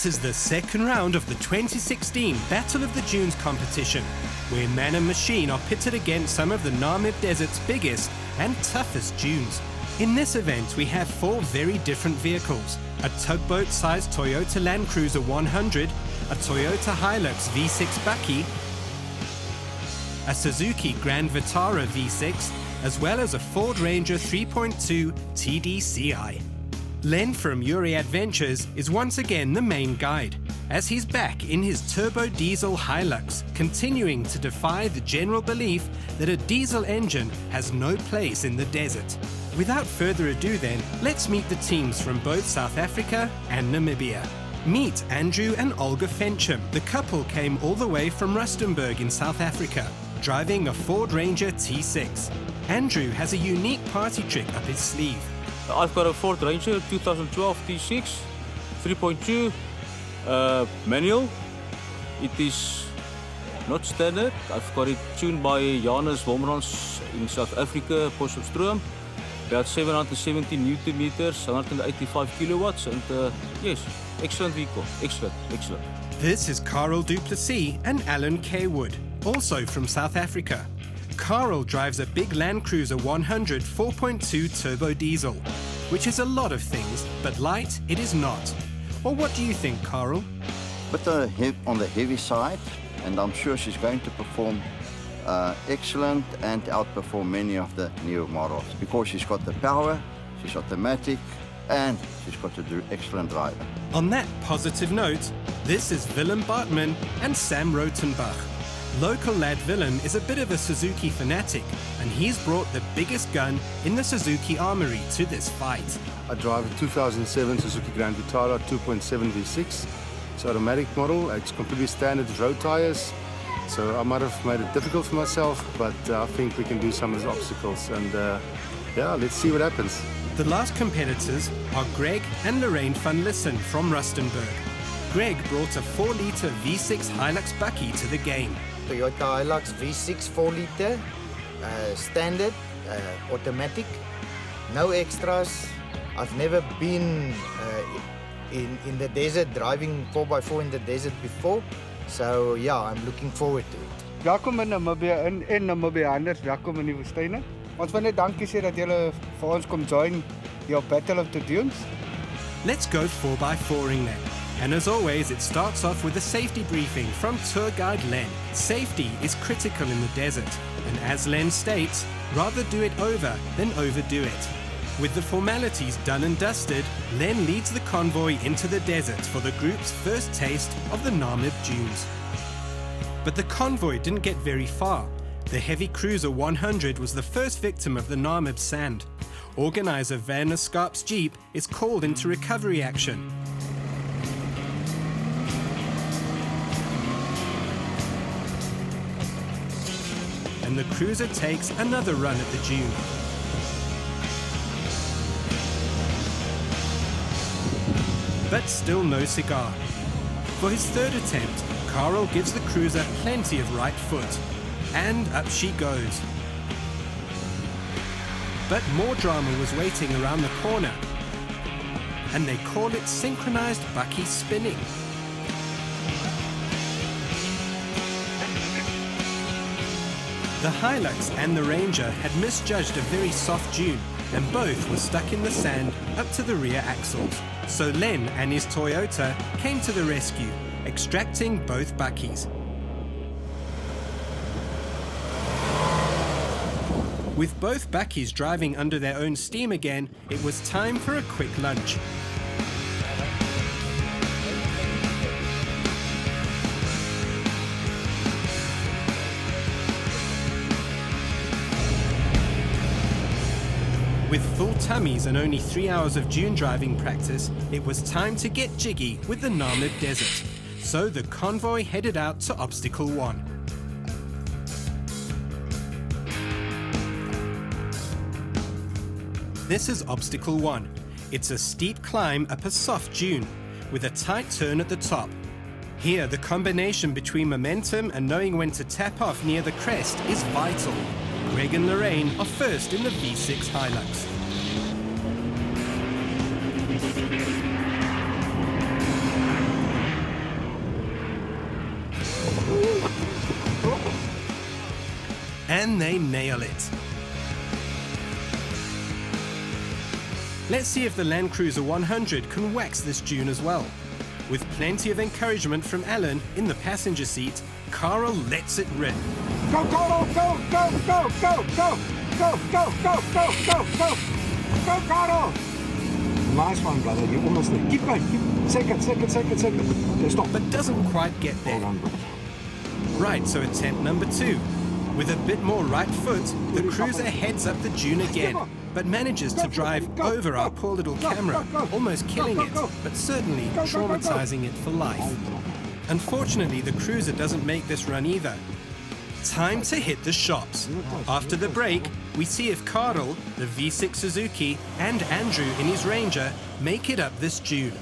This is the second round of the 2016 Battle of the Dunes competition, where man and machine are pitted against some of the Namib Desert's biggest and toughest dunes. In this event, we have 4 very different vehicles: a tugboat-sized Toyota Land Cruiser 100, a Toyota Hilux V6 Bakkie, a Suzuki Grand Vitara V6, as well as a Ford Ranger 3.2 TDCi. Len from Uri Adventures is once again the main guide, as he's back in his turbo diesel Hilux, continuing to defy the general belief that a diesel engine has no place in the desert. Without further ado then, let's meet the teams from both South Africa and Namibia. Meet Andrew and Olga Fencham. The couple came all the way from Rustenburg in South Africa, driving a Ford Ranger T6. Andrew has a unique party trick up his sleeve. I've got a Ford Ranger 2012 T6, 3.2 manual. It is not standard. I've got it tuned by Janus Wolmerans in South Africa, Potchefstroom. About 770 Newton meters, 185 kilowatts, and yes, excellent vehicle, excellent. This is Carl Duplessis and Alan Kaywood, also from South Africa. Carl drives a big Land Cruiser 100 4.2 turbo diesel, which is a lot of things, but light it is not. Well, what do you think, Carl? But on the heavy side, and I'm sure she's going to perform excellent and outperform many of the new models, because she's got the power, she's automatic, and she's got to do excellent driving. On that positive note, this is Willem Bartman and Sam Rotenbach. Local lad Willem is a bit of a Suzuki fanatic, and he's brought the biggest gun in the Suzuki armory to this fight. I drive a 2007 Suzuki Grand Vitara 2.7 V6. It's an automatic model, it's completely standard road tires, so I might have made it difficult for myself, but I think we can do some of the obstacles, and yeah, let's see what happens. The last competitors are Greg and Lorraine van Lissen from Rustenburg. Greg brought a 4-litre V6 Hilux Bakkie to the game. Toyota Hilux V6 4-litre, standard, automatic, no extras. I've never been in the desert, driving 4x4 in the desert before, so yeah, I'm looking forward to it. Welkom in Namibia en Namibianers, welkom in die woestijne. Ons wil net dankie sê dat julle vir ons kom join your Battle of the Dunes. Let's go 4x4ing then. And as always, it starts off with a safety briefing from tour guide Len. Safety is critical in the desert, and as Len states, rather do it over than overdo it. With the formalities done and dusted, Len leads the convoy into the desert for the group's first taste of the Namib Dunes. But the convoy didn't get very far. The heavy Cruiser 100 was the first victim of the Namib sand. Organizer Werner Skarp's Jeep is called into recovery action. And the cruiser takes another run at the dune. But still no cigar. For his third attempt, Carl gives the cruiser plenty of right foot. And up she goes. But more drama was waiting around the corner. And they call it synchronized Bakkie spinning. The Hilux and the Ranger had misjudged a very soft dune, and both were stuck in the sand up to the rear axles. So Len and his Toyota came to the rescue, extracting both Bakkies. With both Bakkies driving under their own steam again, it was time for a quick lunch. With full tummies and only 3 hours of dune driving practice, it was time to get jiggy with the Namib Desert. So the convoy headed out to Obstacle 1. This is Obstacle 1. It's a steep climb up a soft dune, with a tight turn at the top. Here, the combination between momentum and knowing when to tap off near the crest is vital. Greg and Lorraine are first in the V6 Hilux. And they nail it. Let's see if the Land Cruiser 100 can wax this dune as well. With plenty of encouragement from Alan in the passenger seat, Carl lets it rip. Go, Carl! Go, go, go, go, go! Go, go, go, go, go, go! Go, Carl! Nice one, brother. You're almost there. Keep going. Second. Okay, stop. But doesn't quite get there. Hold on, brother. Right, so attempt number 2. With a bit more right foot, the cruiser heads up the dune again, but manages to drive over our poor little camera, almost killing it, but certainly traumatizing it for life. Unfortunately, the cruiser doesn't make this run either. Time to hit the shops. After the break, we see if Carl, the V6 Suzuki, and Andrew in his Ranger make it up this dune.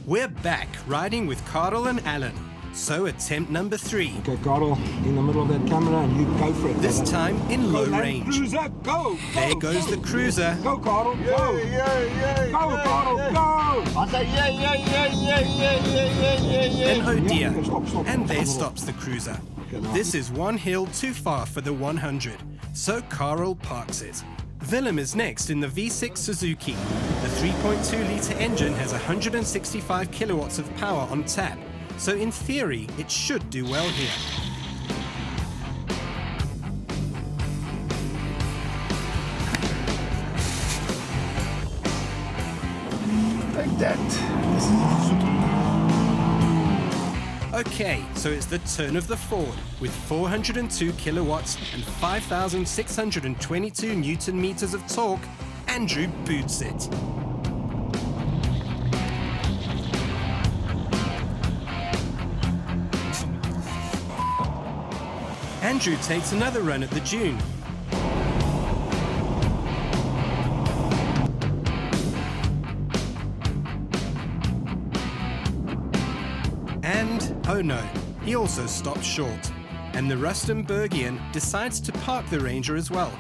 We're back riding with Carl and Alan. So attempt number 3. Okay, Carl, in the middle of that camera, and you go for it. This brother. time in low Land range. Cruiser, go! There goes the cruiser. Go, Carl, go! Go, Carl, go! I say, yeah. And oh dear, Yeah, stop. and there stops the cruiser. This is one hill too far for the 100, so Carl parks it. Willem is next in the V6 Suzuki. The 3.2-litre engine has 165 kilowatts of power on tap, so in theory it should do well here. Take that. Okay, so it's the turn of the Ford with 402 kilowatts and 5,622 Newton meters of torque. Andrew boots it. Andrew takes another run at the dune. And, oh no, he also stops short. And the Rustenburgian decides to park the Ranger as well.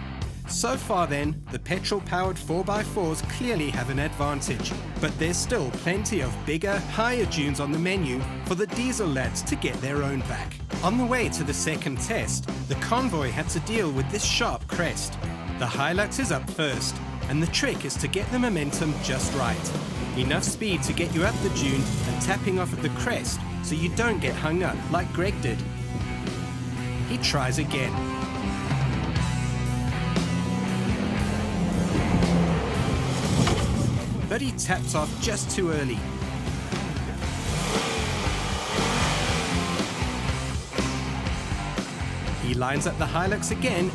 So far then, the petrol-powered 4x4s clearly have an advantage, but there's still plenty of bigger, higher dunes on the menu for the diesel lads to get their own back. On the way to the second test, the convoy had to deal with this sharp crest. The Hilux is up first, and the trick is to get the momentum just right. Enough speed to get you up the dune and tapping off at the crest so you don't get hung up like Greg did. He tries again. But he taps off just too early. He lines up the Hilux again.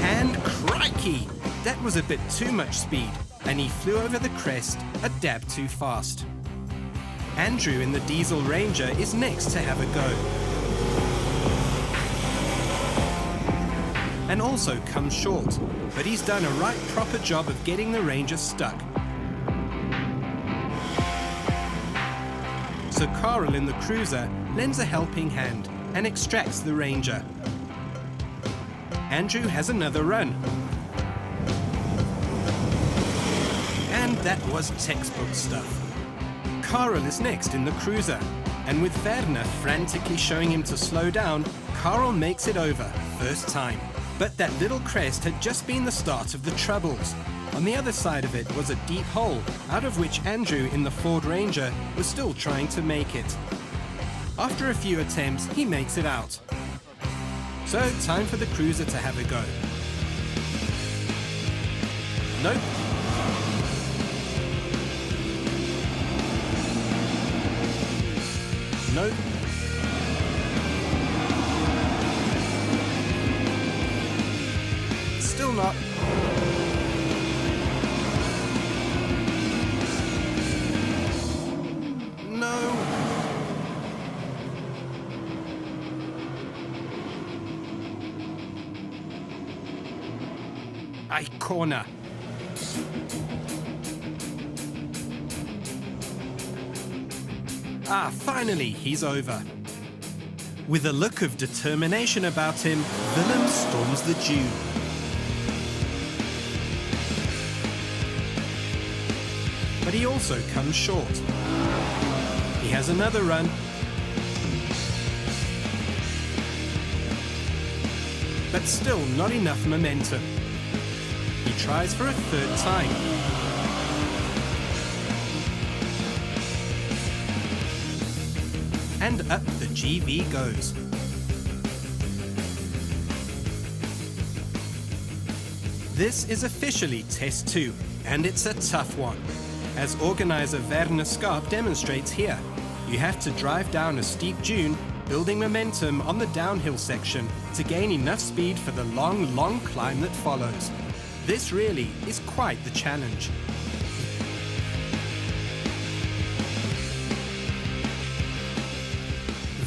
And crikey! That was a bit too much speed, and he flew over the crest a dab too fast. Andrew in the diesel Ranger is next to have a go. And also comes short, but he's done a right proper job of getting the Ranger stuck. So Carl in the cruiser lends a helping hand and extracts the Ranger. Andrew has another run. And that was textbook stuff. Carl is next in the cruiser, and with Werner frantically showing him to slow down, Carl makes it over, first time. But that little crest had just been the start of the troubles. On the other side of it was a deep hole, out of which Andrew in the Ford Ranger was still trying to make it. After a few attempts, he makes it out. So, time for the cruiser to have a go. Nope. Nope. Still not. No. Ay, corner. Ah, finally, he's over. With a look of determination about him, Willem storms the dune. but he also comes short. He has another run. But still not enough momentum. He tries for a third time. And up the GV goes. This is officially Test 2, and it's a tough one. As organizer Werner Skarp demonstrates here, you have to drive down a steep dune, building momentum on the downhill section to gain enough speed for the long climb that follows. This really is quite the challenge.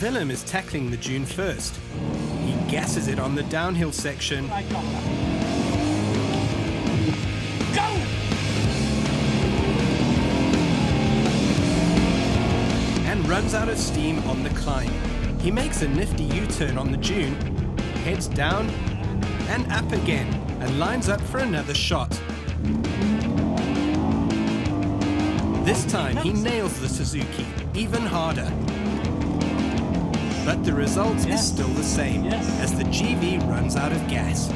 Willem is tackling the dune first. He gasses it on the downhill section. And runs out of steam on the climb. He makes a nifty U-turn on the dune, heads down and up again, and lines up for another shot. This time he nails the Suzuki even harder. But the result is still the same, as the GV runs out of gas.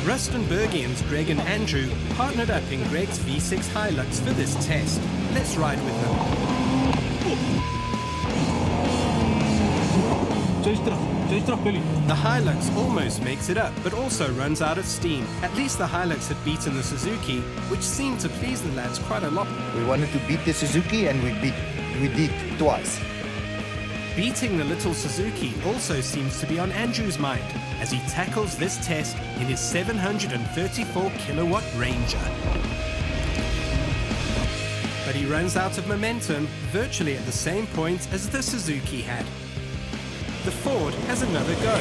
Rustenburgians Greg and Andrew partnered up in Greg's V6 Hilux for this test. Let's ride with them. The Hilux almost makes it up, but also runs out of steam. At least the Hilux had beaten the Suzuki, which seemed to please the lads quite a lot. We wanted to beat the Suzuki, and we did twice. Beating the little Suzuki also seems to be on Andrew's mind as he tackles this test in his 734 kilowatt Ranger. But he runs out of momentum virtually at the same point as the Suzuki had. The Ford has another go.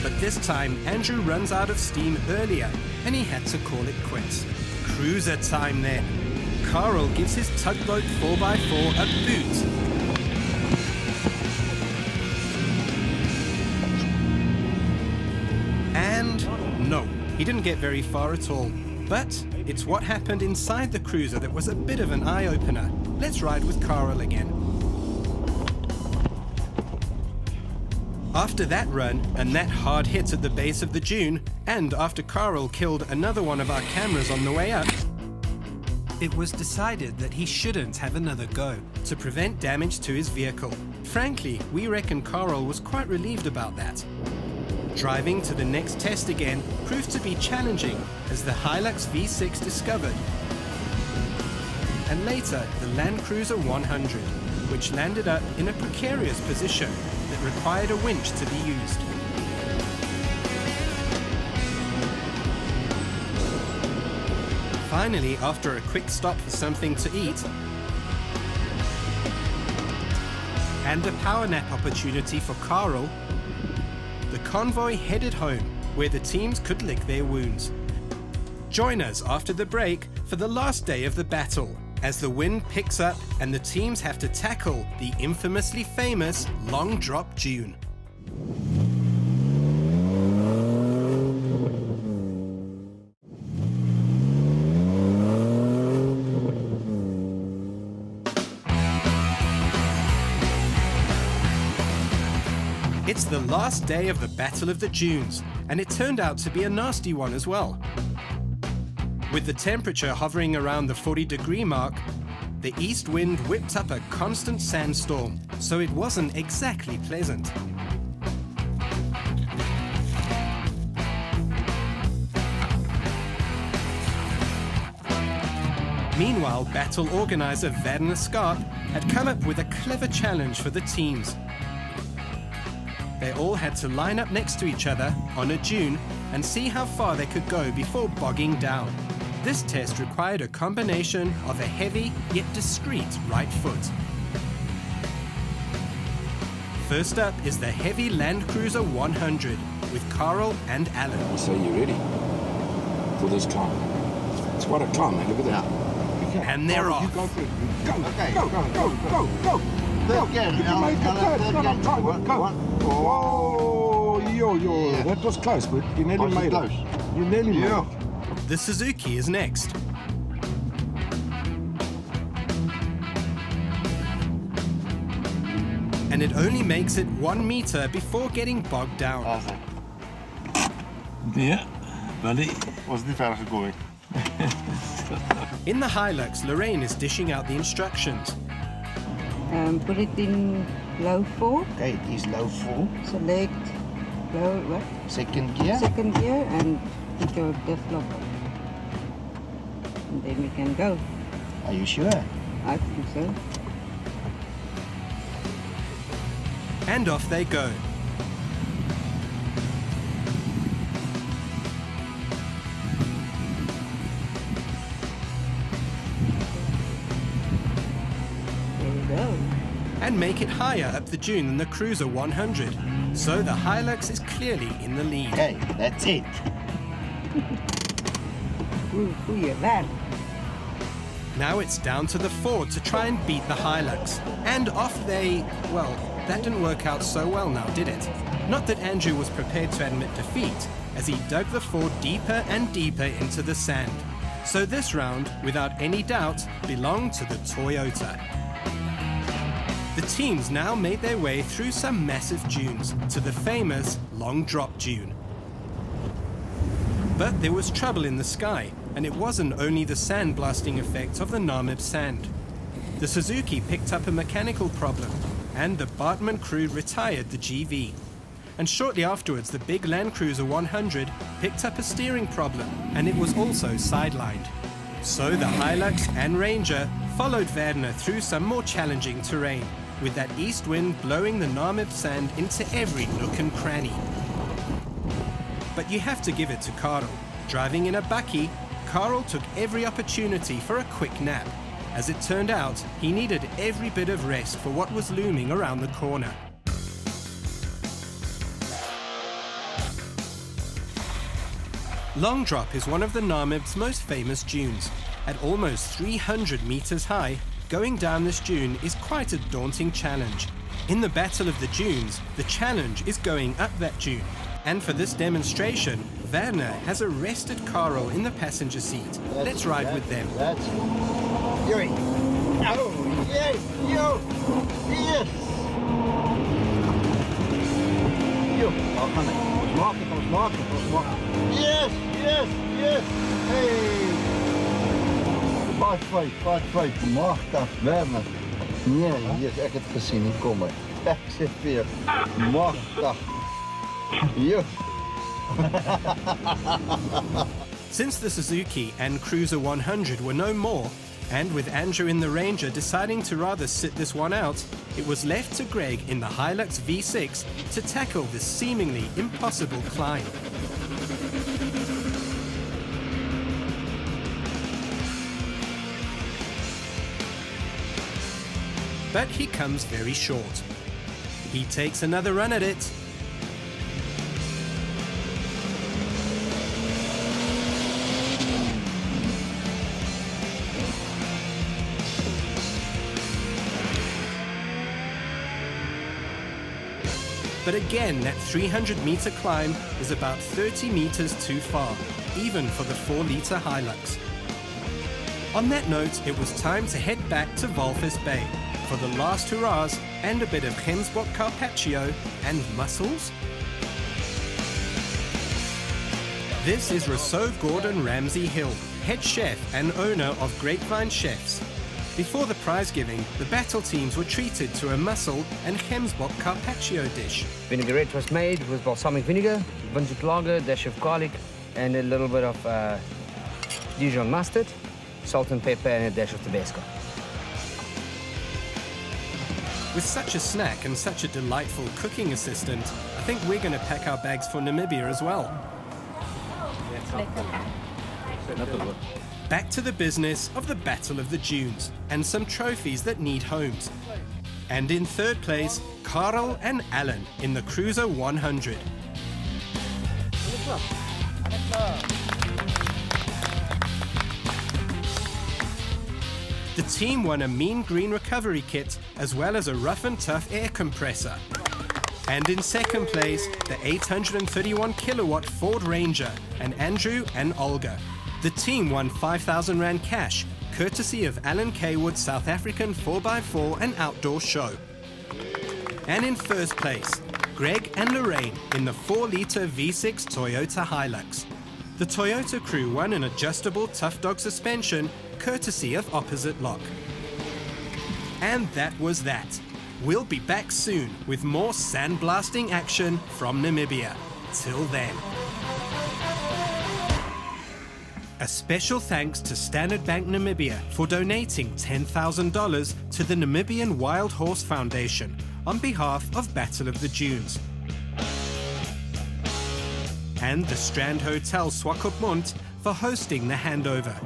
But this time, Andrew runs out of steam earlier, and he had to call it quits. Cruiser time then. Carl gives his tugboat 4x4 a boot. And no, he didn't get very far at all. But it's what happened inside the cruiser that was a bit of an eye-opener. Let's ride with Carl again. After that run, and that hard hit at the base of the dune, and after Carl killed another one of our cameras on the way up, it was decided that he shouldn't have another go to prevent damage to his vehicle. Frankly, we reckon Carl was quite relieved about that. Driving to the next test again proved to be challenging as the Hilux V6 discovered, and later the Land Cruiser 100, which landed up in a precarious position that required a winch to be used. Finally, after a quick stop for something to eat and a power nap opportunity for Carl, the convoy headed home, where the teams could lick their wounds. Join us after the break for the last day of the battle, as the wind picks up and the teams have to tackle the infamously famous long drop dune. It's the last day of the Battle of the Dunes, and it turned out to be a nasty one as well. With the temperature hovering around the 40-degree mark, the east wind whipped up a constant sandstorm, so it wasn't exactly pleasant. Meanwhile, battle organizer Werner Skarp had come up with a clever challenge for the teams. They all had to line up next to each other on a dune and see how far they could go before bogging down. This test required a combination of a heavy yet discreet right foot. First up is the heavy Land Cruiser 100 with Carl and Alan. So you ready for this climb? It's quite a climb, man. Look at that. Yeah. And they're You off. go for it. Go, Okay, go, go, go, go, go. Third gear. You can make it third. Come on, time it. Go. Oh, yo. Yeah. That was close, but you nearly Was it made close? it. You nearly made Yeah. it. The Suzuki is next. And it only makes it 1 meter before getting bogged down. Ja, buddy. Was niet ver gegaan. In the Hilux, Lorraine is dishing out the instructions. Put it in low 4, Okay, it is low 4. select low what? Second gear. Second gear and put your diff lock. And then we can go. Are you sure? I think so. And off they go. There we go. And make it higher up the dune than the Cruiser 100. So the Hilux is clearly in the lead. Okay, that's it. Goeie werk. Now it's down to the Ford to try and beat the Hilux. And off they... well, that didn't work out so well now, did it? Not that Andrew was prepared to admit defeat, as he dug the Ford deeper and deeper into the sand. So this round, without any doubt, belonged to the Toyota. The teams now made their way through some massive dunes to the famous Long Drop Dune. But there was trouble in the sky, and it wasn't only the sandblasting effect of the Namib sand. The Suzuki picked up a mechanical problem, and the Bartman crew retired the GV. And shortly afterwards, the big Land Cruiser 100 picked up a steering problem, and it was also sidelined. So the Hilux and Ranger followed Werner through some more challenging terrain, with that east wind blowing the Namib sand into every nook and cranny. But you have to give it to Karel. Driving in a bakkie, Karel took every opportunity for a quick nap. As it turned out, he needed every bit of rest for what was looming around the corner. Long Drop is one of the Namib's most famous dunes. At almost 300 meters high, going down this dune is quite a daunting challenge. In the Battle of the Dunes, the challenge is going up that dune. And for this demonstration, Werner has arrested Karel in the passenger seat. Let's ride with them. That's Yuri. Oh, yes, yo, yes. Yo, gaan we. Ons maak het. Yes. Hey. Pas fight. Magtig, Werner. Nee, yes, ek het gesien, hier kom hy. Ek sê weer, magtig. Yo. Since the Suzuki and Cruiser 100 were no more, and with Andrew in the Ranger deciding to rather sit this one out, it was left to Greg in the Hilux V6 to tackle this seemingly impossible climb. But he comes very short. He takes another run at it. But again, that 300-meter climb is about 30 meters too far, even for the 4-liter Hilux. On that note, it was time to head back to Walvis Bay for the last hurrahs and a bit of Gemsbok carpaccio and mussels. This is Rousseau Gordon Ramsay Hill, head chef and owner of Grapevine Chefs. Before the prize giving, the battle teams were treated to a mussel and Gemsbok carpaccio dish. Vinaigrette was made with balsamic vinegar, vintage lager, dash of garlic, and a little bit of Dijon mustard, salt and pepper, and a dash of Tabasco. With such a snack and such a delightful cooking assistant, I think we're going to pack our bags for Namibia as well. Back to the business of the Battle of the Dunes and some trophies that need homes. And in third place, Karel and Alan in the Cruiser 100. The team won a mean green recovery kit as well as a rough and tough air compressor. And in second place, the 831 kilowatt Ford Ranger and Andrew and Olga. The team won 5,000 Rand cash, courtesy of Alan Kaywood's South African 4x4 and outdoor show. And in first place, Greg and Lorraine in the 4-litre V6 Toyota Hilux. The Toyota crew won an adjustable Tough Dog suspension, courtesy of Opposite Lock. And that was that. We'll be back soon with more sandblasting action from Namibia. Till then. A special thanks to Standard Bank Namibia for donating $10,000 to the Namibian Wild Horse Foundation on behalf of Battle of the Dunes. And the Strand Hotel Swakopmund for hosting the handover.